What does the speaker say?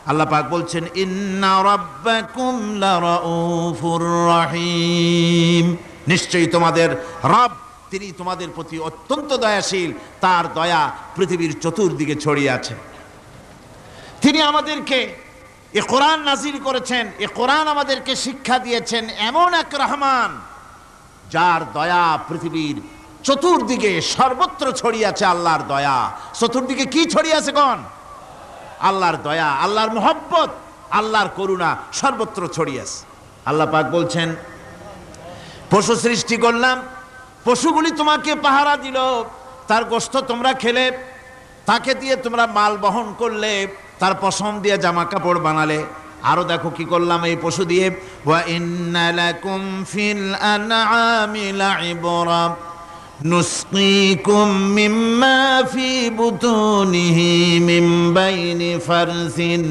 আল্লাহ পাক বলছেন ইন্না রাব্বাকুম লারাউফুর রহিম, নিশ্চয়ই তোমাদের রব তিনি তোমাদের প্রতি অত্যন্ত দয়াশীল, তার দয়া পৃথিবীর চতুর্দিকে ছড়িয়ে আছে। তিনি আমাদেরকে এ কোরআন নাজিল করেছেন, এ কোরআন আমাদেরকে শিক্ষা দিয়েছেন এমন এক রহমান যার দয়া পৃথিবীর চতুর্দিকে সর্বত্র ছড়িয়ে আছে। আল্লাহর দয়া চতুর্দিকে কি ছড়িয়ে আছে কোন? আল্লাহর দয়া, আল্লাহর মুহাব্বত, আল্লাহর করুণা সর্বত্র ছড়িয়ে আছে। আল্লাহ পাক বলছেন পশু সৃষ্টি করলাম, পশুগুলি তোমাকে পাহারা দিল, তার গোশত তোমরা খেলে, তাকে দিয়ে তোমরা মাল বহন করলে, তার পশম দিয়ে জামা কাপড় বানালে। আরো দেখো কি করলাম এই পশু দিয়ে, ওয়া ইন্না লাকুম ফিল আনআমি লাইবরা নুসকিকুম মিম্মা ফি বুতুনিহি মিন বাইনি ফারসিন